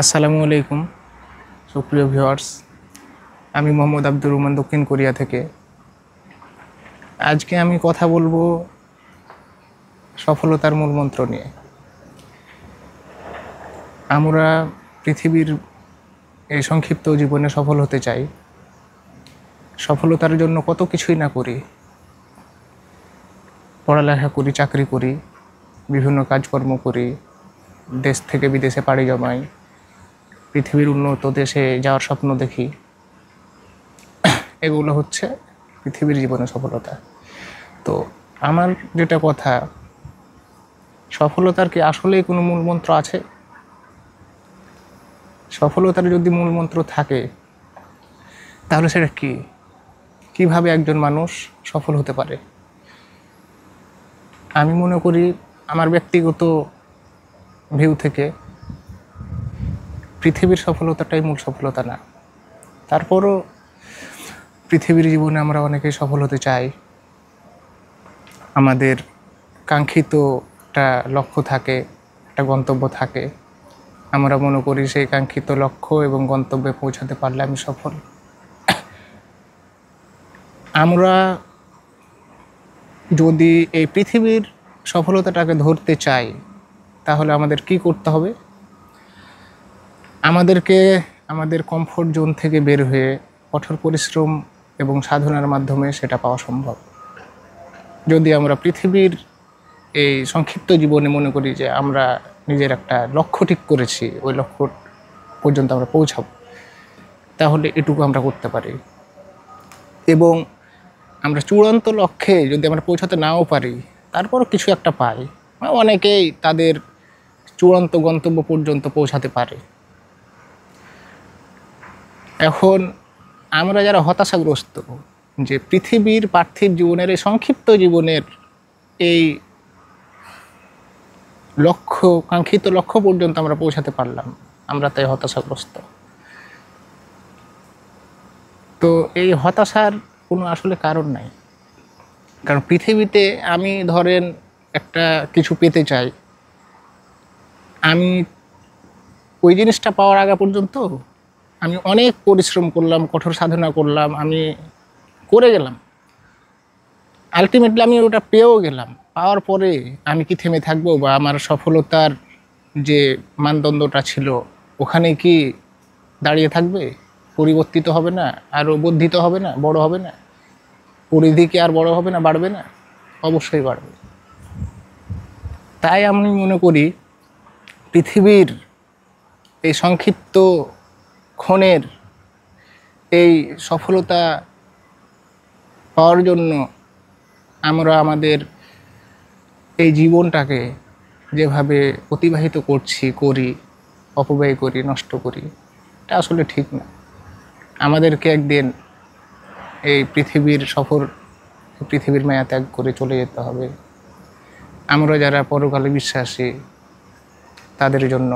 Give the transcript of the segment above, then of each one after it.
আসসালামু আলাইকুম সুপ্রিয় ভিউয়ার্স। আমি মোহাম্মদ আব্দুর রহমান দক্ষিণ কোরিয়া থেকে। আজকে আমি কথা বলবো সফলতার মূলমন্ত্র নিয়ে। আমরা পৃথিবীর এই সংক্ষিপ্ত জীবনে সফল হতে চাই। সফলতার জন্য কত কিছুই না করি, পড়ালেখা করি, চাকরি করি, বিভিন্ন কাজকর্ম করি, দেশ থেকে বিদেশে পাড়ি জমাই, পৃথিবীর উন্নত দেশে যাওয়ার স্বপ্ন দেখি। এগুলো হচ্ছে পৃথিবীর জীবনে সফলতা। তো আমার যেটা কথা, সফলতার কি আসলেই কোনো মূলমন্ত্র আছে? সফলতার যদি মূলমন্ত্র থাকে তাহলে সেটা কি? কিভাবে একজন মানুষ সফল হতে পারে? আমি মনে করি আমার ব্যক্তিগত ভিউ থেকে পৃথিবীর সফলতাটাই মূল সফলতা না। তারপরও পৃথিবীর জীবনে আমরা অনেকেই সফল হতে চাই। আমাদের কাঙ্ক্ষিত একটা লক্ষ্য থাকে, একটা গন্তব্য থাকে। আমরা মনে করি সেই কাঙ্ক্ষিত লক্ষ্য এবং গন্তব্যে পৌঁছাতে পারলে আমি সফল। আমরা যদি এই পৃথিবীর সফলতাটাকে ধরতে চাই তাহলে আমাদের কি করতে হবে? আমাদেরকে আমাদের কমফোর্ট জোন থেকে বের হয়ে কঠোর পরিশ্রম এবং সাধনার মাধ্যমে সেটা পাওয়া সম্ভব। যদি আমরা পৃথিবীর এই সংক্ষিপ্ত জীবনে মনে করি যে আমরা নিজের একটা লক্ষ্য ঠিক করেছি, ওই লক্ষ্য পর্যন্ত আমরা পৌঁছাবো, তাহলে এটুকু আমরা করতে পারি। এবং আমরা চূড়ান্ত লক্ষ্যে যদি আমরা পৌঁছাতে নাও পারি, তারপরও কিছু একটা পাই। অনেকেই তাদের চূড়ান্ত গন্তব্য পর্যন্ত পৌঁছাতে পারে। এখন আমরা যারা হতাশাগ্রস্ত যে পৃথিবীর পার্থিব জীবনের এই সংক্ষিপ্ত জীবনের এই লক্ষ্য, কাঙ্ক্ষিত লক্ষ্য পর্যন্ত আমরা পৌঁছাতে পারলাম, আমরা তাই হতাশাগ্রস্ত। তো এই হতাশার কোনো আসলে কারণ নাই। কারণ পৃথিবীতে আমি ধরেন একটা কিছু পেতে চাই, আমি ওই জিনিসটা পাওয়ার আগে পর্যন্ত আমি অনেক পরিশ্রম করলাম, কঠোর সাধনা করলাম, আমি করে গেলাম, আলটিমেটলি আমি ওটা পেয়েও গেলাম। পাওয়ার পরে আমি কি থেমে থাকবো? বা আমার সফলতার যে মানদণ্ডটা ছিল ওখানে কি দাঁড়িয়ে থাকবে? পরিবর্তিত হবে না? আরও বর্ধিত হবে না? বড় হবে না? পরিধি কি আর বড় হবে না, বাড়বে না? অবশ্যই বাড়বে। তাই আমি মনে করি পৃথিবীর এই সংক্ষিপ্ত ক্ষণের এই সফলতা পাওয়ার জন্য আমরা আমাদের এই জীবনটাকে যেভাবে অতিবাহিত করি, অপব্যয় করি, নষ্ট করি, এটা আসলে ঠিক না। আমাদেরকে একদিন এই পৃথিবীর মায়া ত্যাগ করে চলে যেতে হবে। আমরা যারা পরকালে বিশ্বাসী তাদের জন্য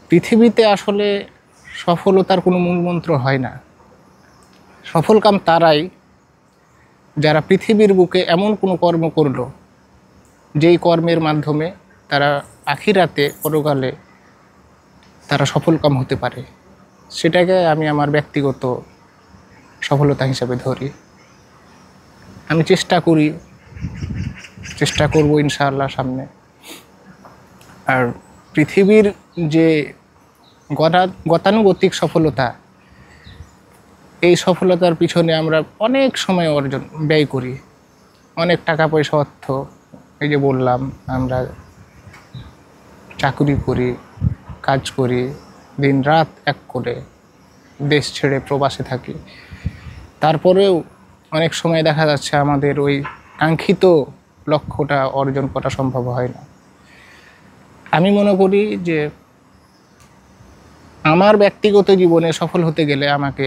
পৃথিবীতে আসলে সফলতার কোনো মূলমন্ত্র হয় না। সফলকাম তারাই যারা পৃথিবীর বুকে এমন কোনো কর্ম করলো যেই কর্মের মাধ্যমে তারা আখিরাতে, পরকালে তারা সফলকাম হতে পারে। সেটাকে আমি আমার ব্যক্তিগত সফলতা হিসাবে ধরি। আমি চেষ্টা করব ইনশাআল্লাহ সামনে। আর পৃথিবীর যে গতানুগতিক সফলতা, এই সফলতার পিছনে আমরা অনেক সময় ব্যয় করি, অনেক টাকা পয়সা, অর্থ। এই যে বললাম, আমরা চাকরি করি, কাজ করি, দিন রাত এক করে দেশ ছেড়ে প্রবাসে থাকি। তারপরেও অনেক সময় দেখা যাচ্ছে আমাদের ওই কাঙ্ক্ষিত লক্ষ্যটা অর্জন করা সম্ভব হয় না। আমি মনে করি যে আমার ব্যক্তিগত জীবনে সফল হতে গেলে আমাকে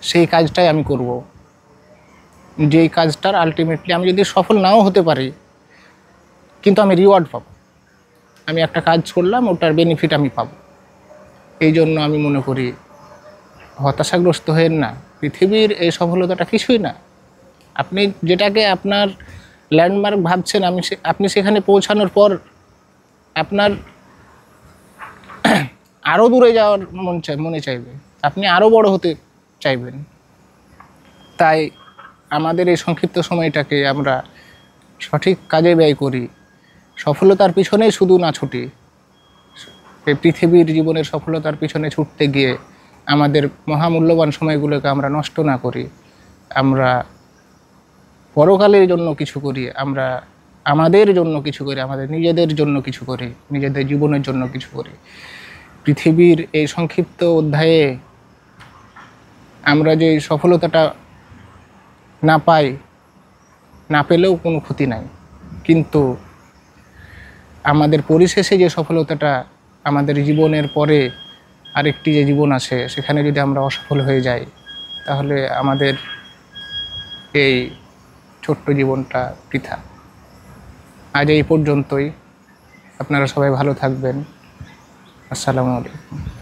সেই কাজটাই আমি করব, যেই কাজটার আলটিমেটলি আমি যদি সফল নাও হতে পারি কিন্তু আমি রিওয়ার্ড পাবো। আমি একটা কাজ করলাম, ওটার বেনিফিট আমি পাবো। এই জন্য আমি মনে করি হতাশাগ্রস্ত হয়েন না। পৃথিবীর এই সফলতাটা কিছুই না। আপনি যেটাকে আপনার ল্যান্ডমার্ক ভাবছেন, আপনি সেখানে পৌঁছানোর পর আপনার আরও দূরে যাওয়ার মনে চাইবে, আপনি আরও বড় হতে চাইবেন। তাই আমাদের এই সংক্ষিপ্ত সময়টাকে আমরা সঠিক কাজে ব্যয় করি, সফলতার পিছনেই শুধু না ছুটি। এই পৃথিবীর জীবনের সফলতার পিছনে ছুটতে গিয়ে আমাদের মহামূল্যবান সময়গুলোকে আমরা নষ্ট না করি, আমরা পরকালের জন্য কিছু করি, আমরা আমাদের জন্য কিছু করি, আমাদের নিজেদের জন্য কিছু করি, নিজেদের জীবনের জন্য কিছু করি। পৃথিবীর এই সংক্ষিপ্ত অধ্যায়ে আমরা যে সফলতাটা না পাই, না পেলেও কোনো ক্ষতি নাই, কিন্তু আমাদের পরিশেষে যে সফলতাটা, আমাদের জীবনের পরে আরেকটি যে জীবন আছে, সেখানে যদি আমরা অসফল হয়ে যাই, তাহলে আমাদের এই ছোট্ট জীবনটা বৃথা। আজ এই পর্যন্তই। আপনারা সবাই ভালো থাকবেন। আসসালামু আলাইকুম।